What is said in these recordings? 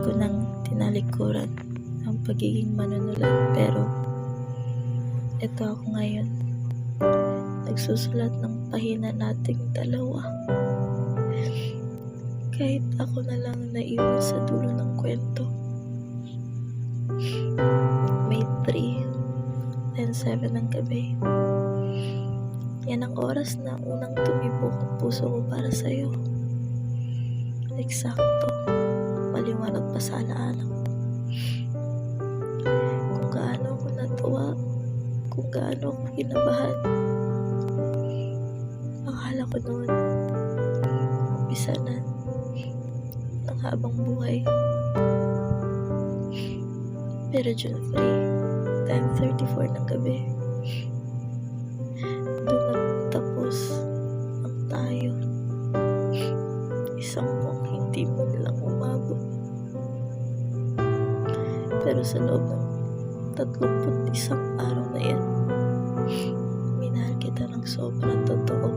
ko nang tinalikuran ang pagiging manunulat, pero ito ako ngayon, nagsusulat ng pahina nating dalawa. Kahit ako na lang naiwan sa dulo ng kwento. May 3 and 7 ng gabi. Yan ang oras na unang tumibok ang puso ko para sa'yo. Eksakto, maliwanag pa sa alaala ko. Kung gaano ako natuwa, kung gaano ako kinabahan. Akala ko noon, umpisa na ng habang buhay. Pero June 3, 10:34 ng gabi, doon nagtapos ang tayo. Isang buwang hindi mo lang umabot. Pero sa loob ng 31 araw na yan, minahal kita ng sobrang totoo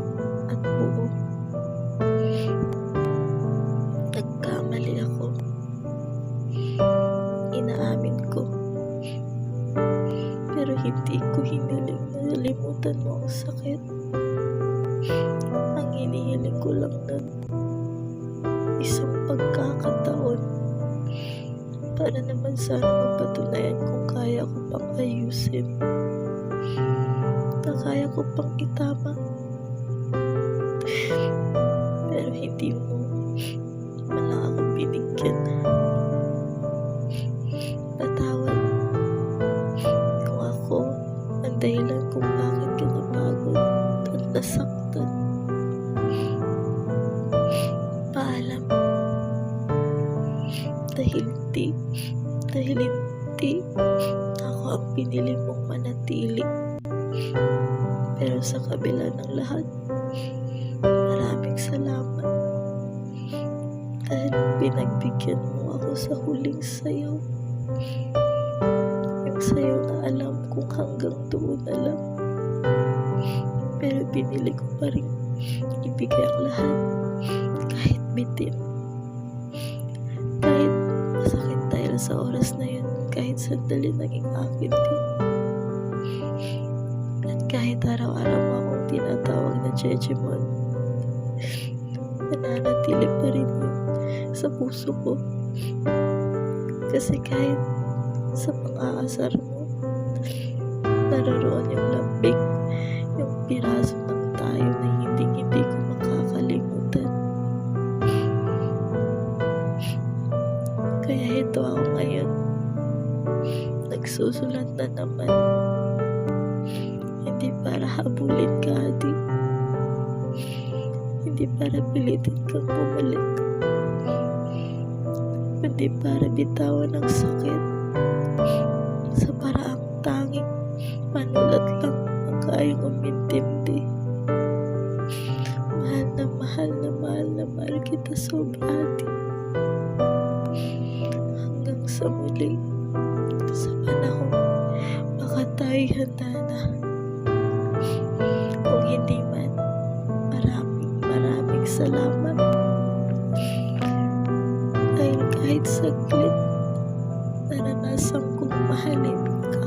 at buo. Nagkamali ako. Inaamin ko. Pero hindi ko hiniling na nalimutan mo ang sakit. Ang hinihiling ko lang nun, isang pagkakataon para naman sana mapatunayan kung kaya ko pang ayusin, na kaya ko pang itama. Pero hindi mo man lang ako binigyan. Patawad kung ako ang dahilan kung bakit ka napagod at nasaktan. Paalam. Dahil hindi ako ang pinili mong manatili. Pero sa kabila ng lahat, maraming salamat. Dahil pinagbigyan mo ako sa huling sayaw. Yung sayaw na alam kong hanggang doon na lang. Pero pinili ko pa rin ibigay ang lahat. Kahit bitin. Kahit masakit dahil sa oras na yun, kahit sandali naging akin din. At kahit araw-araw mo akong tinatawag na Jejemon, nananatili pa rin yun sa puso ko. Kasi kahit sa pang-aasar mo, naroroon yung lambing, yung piraso ng tayo na hindi ko makakalimutan. Kaya ito ako ngayon, nagsusulat na naman. Hindi para habulin ka, Adi. Hindi para pilitin kang bumalik. Hindi para bitawan ang sakit. Sa paraang tanging manulat lang ang kayang umintindi. Mahal kita sobra, Adi. Hanggang sa muli, sa panahon, baka tayo'y handa na. Kung hindi man, maraming salamat. Dahil kahit saglit, naranasan kong mahalin ka.